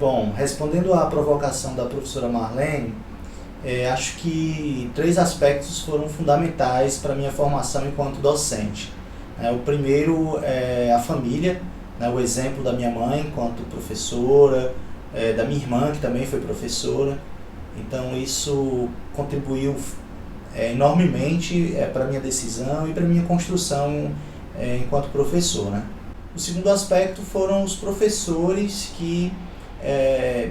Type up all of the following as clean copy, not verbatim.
Bom, respondendo à provocação da professora Marlene, acho que 3 aspectos foram fundamentais para a minha formação enquanto docente. O primeiro é a família, né, o exemplo da minha mãe enquanto professora, da minha irmã, que também foi professora. Então isso contribuiu enormemente para a minha decisão e para a minha construção enquanto professor, né? O segundo aspecto foram os professores que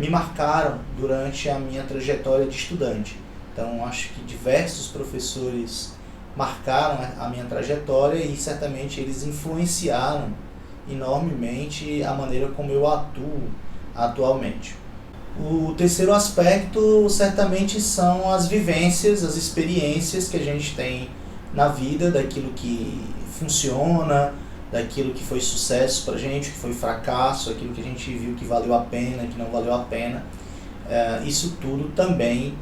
me marcaram durante a minha trajetória de estudante. Então acho que diversos professores marcaram a minha trajetória e certamente eles influenciaram enormemente a maneira como eu atuo atualmente. O terceiro aspecto certamente são as vivências, as experiências que a gente tem na vida, daquilo que funciona, daquilo que foi sucesso pra gente, que foi fracasso, aquilo que a gente viu que valeu a pena, que não valeu a pena. Isso tudo também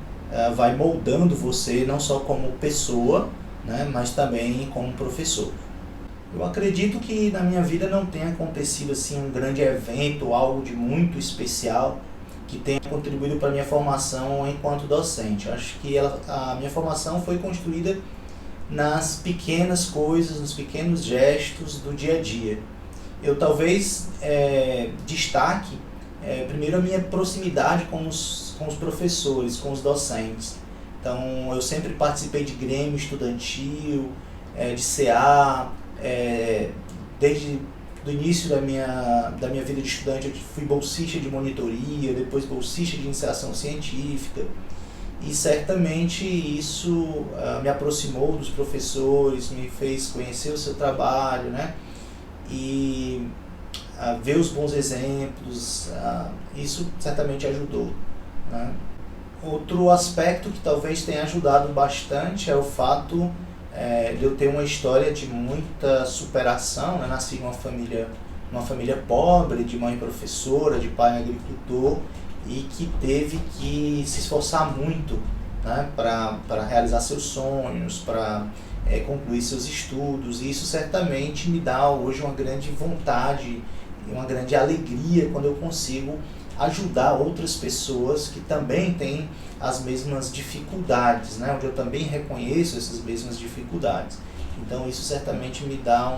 vai moldando você, não só como pessoa, né, mas também como professor. Eu acredito que na minha vida não tenha acontecido assim um grande evento, algo de muito especial que tenha contribuído para a minha formação enquanto docente. Acho que a minha formação foi construída nas pequenas coisas, nos pequenos gestos do dia a dia. Eu talvez destaque primeiro a minha proximidade com os professores, com os docentes. Então eu sempre participei de grêmio estudantil, de CA, desde do início da minha vida de estudante. Eu fui bolsista de monitoria, depois bolsista de iniciação científica, e certamente isso me aproximou dos professores, me fez conhecer o seu trabalho, né? E ver os bons exemplos, isso certamente ajudou, né? Outro aspecto que talvez tenha ajudado bastante é o fato de eu ter uma história de muita superação, né? Nasci em uma família pobre, de mãe professora, de pai agricultor, e que teve que se esforçar muito, né, para realizar seus sonhos, para concluir seus estudos. E isso certamente me dá hoje uma grande vontade e uma grande alegria quando eu consigo ajudar outras pessoas que também têm as mesmas dificuldades, né, onde eu também reconheço essas mesmas dificuldades. Então isso certamente me dá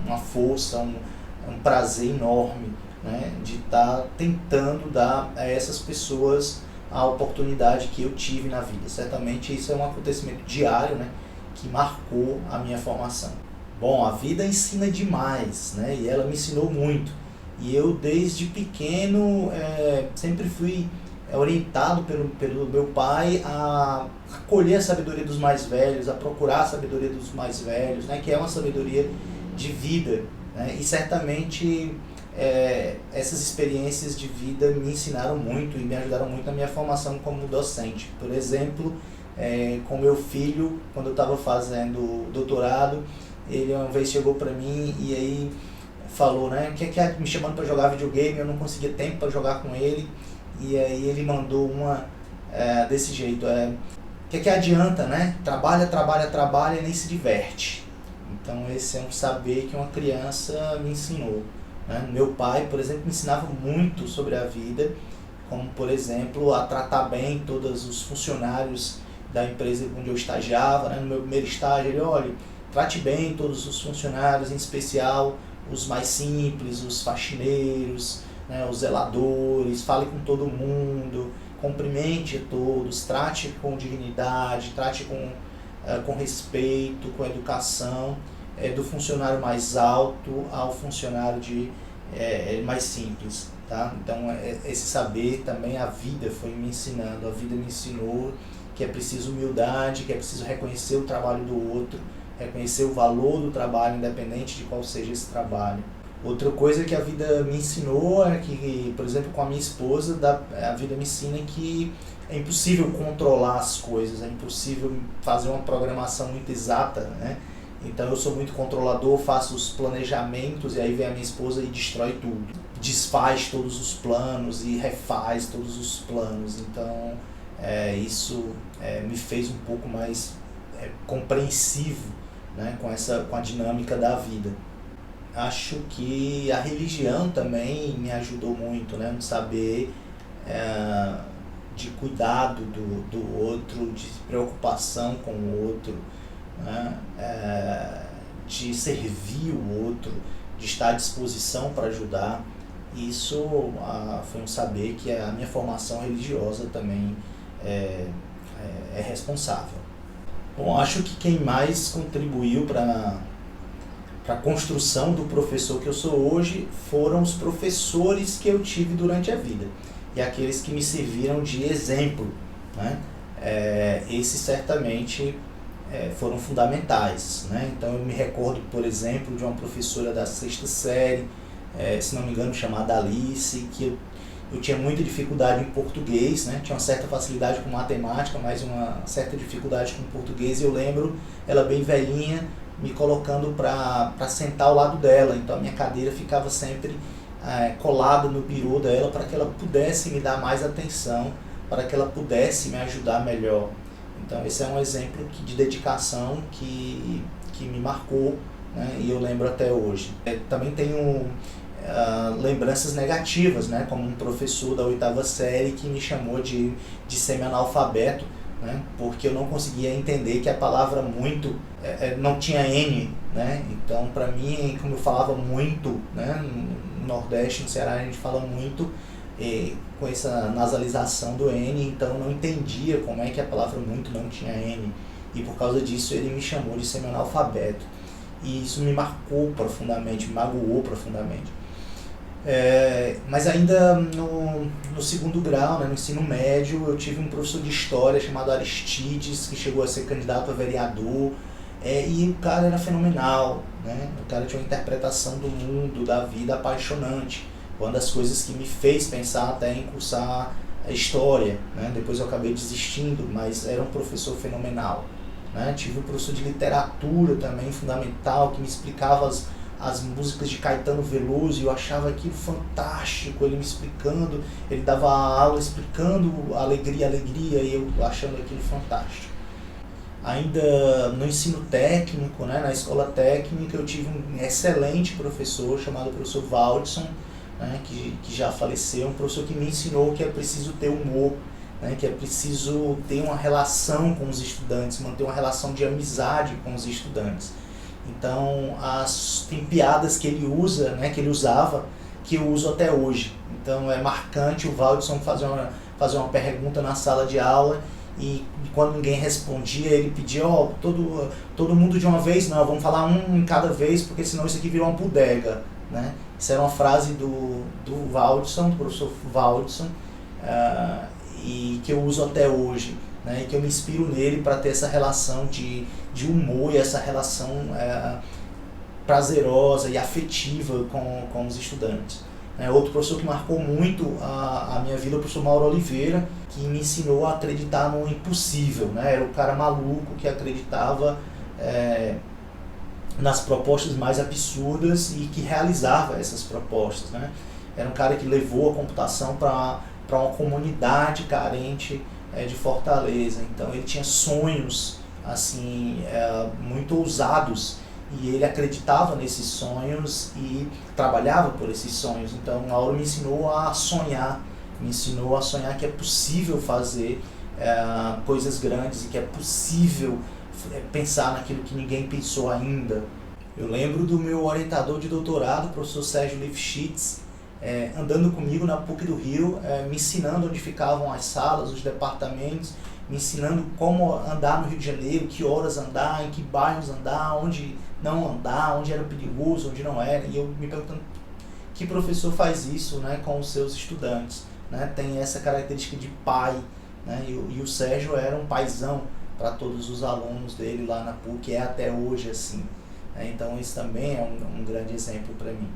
uma força, um prazer enorme, né, de estar tentando dar a essas pessoas a oportunidade que eu tive na vida. Certamente isso é um acontecimento diário, né, que marcou a minha formação. Bom, a vida ensina demais, né, e ela me ensinou muito. E eu desde pequeno sempre fui orientado pelo meu pai a acolher a sabedoria dos mais velhos, a procurar a sabedoria dos mais velhos, né, que é uma sabedoria de vida, né, e certamente essas experiências de vida me ensinaram muito e me ajudaram muito na minha formação como docente. Por exemplo, com meu filho, quando eu estava fazendo doutorado, ele uma vez chegou para mim e aí falou, né, que me chamando para jogar videogame, eu não conseguia tempo para jogar com ele, e aí ele mandou uma desse jeito, que adianta, né, trabalha e nem se diverte. Então esse é um saber que uma criança me ensinou, né? Meu pai, por exemplo, me ensinava muito sobre a vida, como por exemplo a tratar bem todos os funcionários da empresa onde eu estagiava, né? No meu primeiro estágio ele, olha, trate bem todos os funcionários, em especial os mais simples, os faxineiros, né, os zeladores, fale com todo mundo, cumprimente todos, trate com dignidade, trate com respeito, com educação, do funcionário mais alto ao funcionário mais simples, tá? Então esse saber também a vida foi me ensinando, a vida me ensinou que é preciso humildade, que é preciso reconhecer o trabalho do outro, reconhecer o valor do trabalho, independente de qual seja esse trabalho. Outra coisa que a vida me ensinou é que, por exemplo, com a minha esposa, a vida me ensina que é impossível controlar as coisas, é impossível fazer uma programação muito exata, né? Então eu sou muito controlador, faço os planejamentos e aí vem a minha esposa e destrói tudo. Desfaz todos os planos e refaz todos os planos. Então isso me fez um pouco mais compreensivo, né, com a dinâmica da vida. Acho que a religião também me ajudou muito, né? No saber de cuidado do outro, de preocupação com o outro, né? De servir o outro, de estar à disposição para ajudar. Isso foi um saber que a minha formação religiosa também é responsável. Bom, acho que quem mais contribuiu para a construção do professor que eu sou hoje foram os professores que eu tive durante a vida e aqueles que me serviram de exemplo, né? Esses certamente foram fundamentais, né? Então eu me recordo, por exemplo, de uma professora da 6ª série, se não me engano, chamada Alice, que eu tinha muita dificuldade em português, né? Tinha uma certa facilidade com matemática, mas uma certa dificuldade com português, e eu lembro ela bem velhinha, me colocando para sentar ao lado dela, então a minha cadeira ficava sempre colada no birô dela para que ela pudesse me dar mais atenção, para que ela pudesse me ajudar melhor. Então esse é um exemplo de dedicação que me marcou, né? E eu lembro até hoje. Também tenho lembranças negativas, né? Como um professor da 8ª série que me chamou de semi-analfabeto, né? Porque eu não conseguia entender que a palavra muito não tinha N, né? Então, para mim, como eu falava muito, né? No Nordeste, no Ceará, a gente fala muito com essa nasalização do N, então eu não entendia como é que a palavra muito não tinha N. E por causa disso ele me chamou de semi-analfabeto. E isso me marcou profundamente, me magoou profundamente. Mas ainda no 2º grau, né, no ensino médio, eu tive um professor de história chamado Aristides, que chegou a ser candidato a vereador, e o cara era fenomenal, né? O cara tinha uma interpretação do mundo, da vida apaixonante, uma das coisas que me fez pensar até em cursar a história, né? Depois eu acabei desistindo, mas era um professor fenomenal, né? Tive um professor de literatura também fundamental, que me explicava as músicas de Caetano Veloso, e eu achava aquilo fantástico, ele me explicando, ele dava aula explicando alegria, e eu achando aquilo fantástico. Ainda no ensino técnico, né, na escola técnica, eu tive um excelente professor chamado professor Valdson, né, que já faleceu, um professor que me ensinou que é preciso ter humor, né, que é preciso ter uma relação com os estudantes, manter uma relação de amizade com os estudantes. Então, tem piadas que ele usa, né, que ele usava, que eu uso até hoje. Então é marcante o Valdson fazer uma pergunta na sala de aula, e quando ninguém respondia, ele pedia, todo mundo de uma vez, não, vamos falar um em cada vez, porque senão isso aqui virou uma bodega, né? Isso era uma frase do Valdson, do professor Valdson, e que eu uso até hoje, né? E que eu me inspiro nele para ter essa relação de humor e essa relação prazerosa e afetiva com os estudantes. Outro professor que marcou muito a minha vida é o professor Mauro Oliveira, que me ensinou a acreditar no impossível, né? Era o cara maluco que acreditava nas propostas mais absurdas e que realizava essas propostas, né? Era um cara que levou a computação para uma comunidade carente de Fortaleza. Então ele tinha sonhos assim, muito ousados, e ele acreditava nesses sonhos e trabalhava por esses sonhos. Então Mauro me ensinou a sonhar, que é possível fazer coisas grandes, e que é possível pensar naquilo que ninguém pensou ainda. Eu lembro do meu orientador de doutorado, o professor Sérgio Lifshitz, andando comigo na PUC do Rio, me ensinando onde ficavam as salas, os departamentos, me ensinando como andar no Rio de Janeiro, que horas andar, em que bairros andar, onde não andar, onde era perigoso, onde não era. E eu me perguntando, que professor faz isso, né, com os seus estudantes, né? Tem essa característica de pai, né? E o Sérgio era um paizão para todos os alunos dele lá na PUC, até hoje assim. Então isso também é um grande exemplo para mim.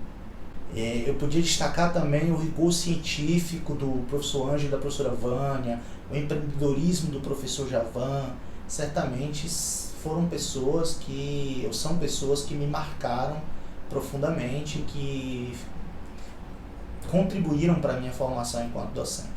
Eu podia destacar também o rigor científico do professor Ângelo e da professora Vânia, o empreendedorismo do professor Javan. Certamente são pessoas que me marcaram profundamente, que contribuíram para a minha formação enquanto docente.